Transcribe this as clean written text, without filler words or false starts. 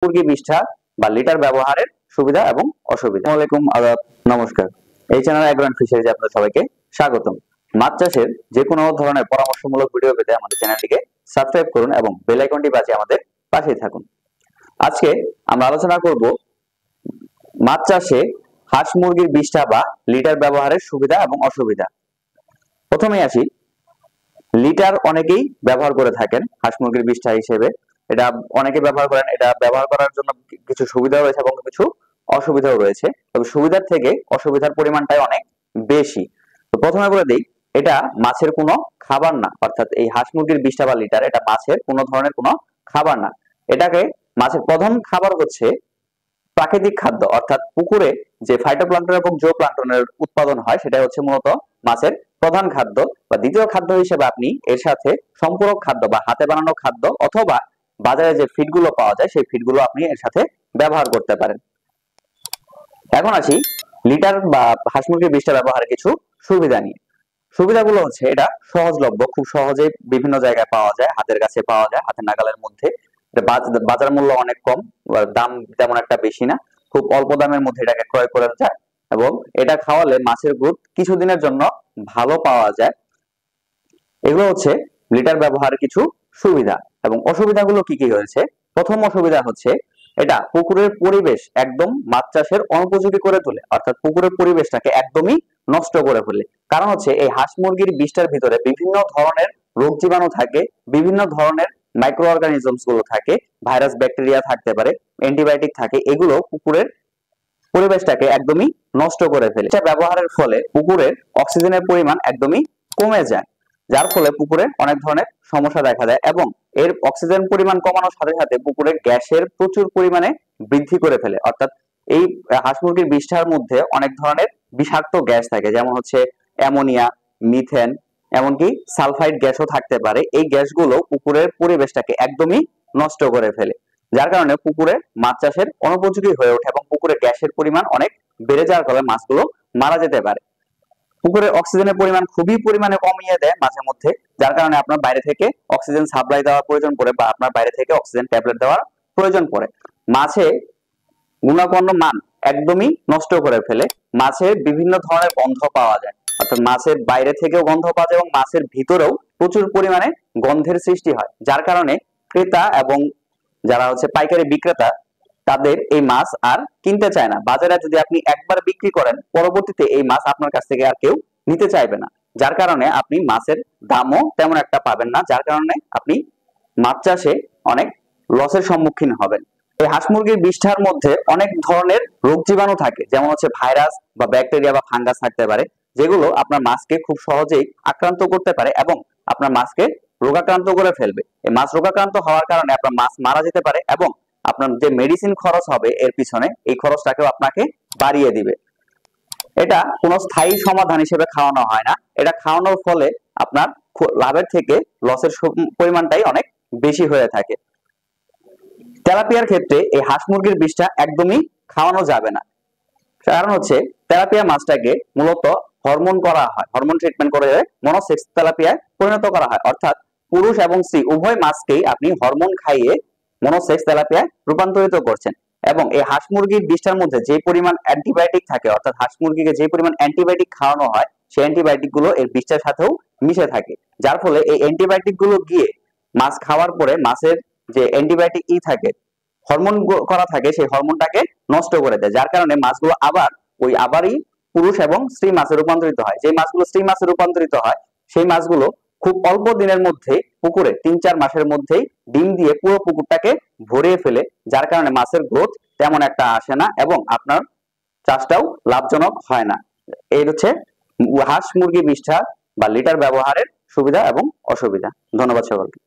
মুরগি বিষ্ঠা বা লিটার ব্যবহারের সুবিধা এবং অসুবিধা। আসসালামু আলাইকুম, আদাব, নমস্কার। এই চ্যানেল অ্যাগ্রোন ফিশারিজে আপনাদের সবাইকে স্বাগতম। মাছ চাষের যে কোনো ধরনের পরামর্শমূলক ভিডিও পেতে আমাদের চ্যানেলটিকে সাবস্ক্রাইব করুন এবং বেল আইকনটি বাজিয়ে আমাদের পাশেই থাকুন। আজকে আমরা আলোচনা করব মাছ চাষে হাঁস মুরগির বিষ্ঠা বা লিটার ব্যবহারের সুবিধা এবং অসুবিধা। প্রথমে আসি, লিটার অনেকেই ব্যবহার করে থাকেন হাঁস মুরগির বিষ্ঠা হিসেবে। এটা অনেকে ব্যবহার করেন। এটা ব্যবহার করার জন্য কিছু সুবিধা রয়েছে এবং কিছু অসুবিধাও রয়েছে, তবে সুবিধার থেকে অসুবিধার পরিমাণটাই অনেক বেশি। তো প্রথমে বলে দিই, এটা মাছের কোনো খাবার না, অর্থাৎ এই হাঁস মুরগির বিষ্ঠা বা লিটার এটা মাছের কোনো ধরনের কোনো খাবার না। এটাকে মাছের প্রধান খাবার হচ্ছে প্রাকৃতিক খাদ্য, অর্থাৎ পুকুরে যে ফাইটোপ্লাঙ্কটন এবং জুওপ্লাঙ্কটনের উৎপাদন হয় সেটা হচ্ছে মূলত মাছের প্রধান খাদ্য। বা দ্বিতীয় খাদ্য হিসেবে আপনি এর সাথে সম্পূরক খাদ্য বা হাতে বানানো খাদ্য অথবা বাজারে যে ফিডগুলো পাওয়া যায় সেই ফিডগুলো আপনি এর সাথে ব্যবহার করতে পারেন। এখন আসি লিটার বা হাঁস মুরগির বিষ্ঠা ব্যবহারের কিছু সুবিধা নিয়ে। সুবিধাগুলো হচ্ছে এটা সহজলভ্য, খুব সহজে বিভিন্ন জায়গায় পাওয়া যায়, হাতের কাছে পাওয়া যায়, হাতের নাগালের মধ্যে। বাজার মূল্য অনেক কম, দাম তেমন একটা বেশি না, খুব অল্প দামের মধ্যে এটাকে ক্রয় করা যায় এবং এটা খাওয়ালে মাছের গ্রোথ কিছুদিনের জন্য ভালো পাওয়া যায়। এগুলো হচ্ছে লিটার ব্যবহারের কিছু সুবিধা। এবং অসুবিধাগুলো কি কি হয়েছে? প্রথম অসুবিধা হচ্ছে এটা পুকুরের পরিবেশ একদম মাছ চাষের অনুপযোগী করে তোলে, অর্থাৎ পুকুরের পরিবেশটাকে একদমই নষ্ট করে ফেলে। কারণ হচ্ছে এই হাঁস মুরগির বিষ্ঠার ভিতরে বিভিন্ন ধরনের রোগ জীবাণু থাকে, বিভিন্ন ধরনের মাইক্রো অর্গানিজমস গুলো থাকে, ভাইরাস ব্যাকটেরিয়া থাকতে পারে, অ্যান্টিবায়োটিক থাকে, এগুলো পুকুরের পরিবেশটাকে একদমই নষ্ট করে ফেলে। এটা ব্যবহারের ফলে পুকুরের অক্সিজেনের পরিমাণ একদমই কমে যায়, যার ফলে পুকুরে অনেক ধরনের সমস্যা দেখা দেয় এবং এর অক্সিজেন পরিমাণ কমানোর সাথে সাথে পুকুরে গ্যাসের প্রচুর পরিমাণে বৃদ্ধি করে ফেলে। অর্থাৎ এই হাঁস মুরগির বিষ্ঠার মধ্যে অনেক ধরনের বিষাক্ত গ্যাস থাকে, যেমন হচ্ছে অ্যামোনিয়া, মিথেন, এমনকি সালফাইড গ্যাসও থাকতে পারে। এই গ্যাসগুলো পুকুরের পরিবেশটাকে একদমই নষ্ট করে ফেলে, যার কারণে পুকুরে মাছ চাষের অনুপযোগী হয়ে ওঠে এবং পুকুরে গ্যাসের পরিমাণ অনেক বেড়ে যাওয়ার ফলে মাছগুলো মারা যেতে পারে। পুকুরে অক্সিজেনের পরিমাণ খুবই পরিমাণে কমিয়ে দেয় মাঝে মধ্যে, যার কারণে আপনার বাইরে থেকে অক্সিজেন সাপ্লাই দেওয়ার প্রয়োজন পড়ে বা আপনার বাইরে থেকে অক্সিজেন ট্যাবলেট দেওয়ার প্রয়োজন পড়ে। মাছে গুণগত মান একদমই নষ্ট করে ফেলে। মাছের বিভিন্ন ধরনের গন্ধ পাওয়া যায়, অর্থাৎ মাছের বাইরে থেকেও গন্ধ পাওয়া যায় এবং মাছের ভিতরেও প্রচুর পরিমাণে গন্ধের সৃষ্টি হয়, যার কারণে ক্রেতা এবং যারা হচ্ছে পাইকারি বিক্রেতা তাদের এই মাছ আর কিনতে চায় না। বাজারে যদি আপনি একবার বিক্রি করেন, পরবর্তীতে এই মাছ আপনার কাছ থেকে আর কেউ নিতে চাইবে না, যার কারণে আপনি মাছের দামও তেমন একটা পাবেন না, যার কারণে আপনি মাছ চাষে অনেক লসের সম্মুখীন হবেন। এই হাঁস মুরগির বিষ্ঠার মধ্যে অনেক ধরনের রোগ জীবাণু থাকে, যেমন হচ্ছে ভাইরাস বা ব্যাকটেরিয়া বা ফাঙ্গাস থাকতে পারে, যেগুলো আপনার মাছকে খুব সহজেই আক্রান্ত করতে পারে এবং আপনার মাছকে রোগাক্রান্ত করে ফেলবে। এই মাছ রোগাক্রান্ত হওয়ার কারণে আপনার মাছ মারা যেতে পারে এবং আপনার যে মেডিসিন খরচ হবে এর পিছনে, এই খরচটাকেও আপনাকে বাড়িয়ে দিবে। এটা কোনো স্থায়ী সমাধান হিসেবে খাওয়ানো হয় না। এটা খাওয়ানোর ফলে আপনার লাভের থেকে লসের পরিমাণটাই অনেক বেশি হয়ে থাকে। তেলাপিয়ার ক্ষেত্রে এই হাঁস মুরগির বিষ্ঠা একদমই খাওয়ানো যাবে না। কারণ হচ্ছে তেলাপিয়া মাছটাকে মূলত হরমোন করা হয়, হরমোন ট্রিটমেন্ট করে মনোসেক্স তেলাপিয়ায় পরিণত করা হয়, অর্থাৎ পুরুষ এবং স্ত্রী উভয় মাছকেই আপনি হরমোন খাইয়ে মনোসেক্স তেলাপিয়ায় রূপান্তরিত করছেন। এবং এই হাঁস মুরগির বিষ্ঠার মধ্যে যে পরিমাণ অ্যান্টিবায়োটিক থাকে, অর্থাৎ হাঁস মুরগিকে যে পরিমাণ অ্যান্টিবায়োটিক খাওয়ানো হয় সেই অ্যান্টিবায়োটিক গুলো এর বিষ্ঠার সাথেও মিশে থাকে, যার ফলে এই অ্যান্টিবায়োটিক গুলো গিয়ে মাছ খাওয়ার পরে মাছের যে অ্যান্টিবায়োটিক থাকে, হরমোন করা থাকে, সেই হরমোনটাকে নষ্ট করে দেয়, যার কারণে মাছগুলো আবারই পুরুষ এবং স্ত্রী মাছে রূপান্তরিত হয়। যে মাছগুলো স্ত্রী মাছে রূপান্তরিত হয় সেই মাছগুলো খুব অল্প দিনের মধ্যে পুকুরে ৩-৪ মাসের মধ্যেই ডিম দিয়ে পুরো পুকুরটাকে ভরিয়ে ফেলে, যার কারণে মাছের গ্রোথ তেমন একটা আসে না এবং আপনার চাষটাও লাভজনক হয় না। এই হচ্ছে হাঁস মুরগি বিষ্ঠা বা লিটার ব্যবহারের সুবিধা এবং অসুবিধা। ধন্যবাদ সকলকে।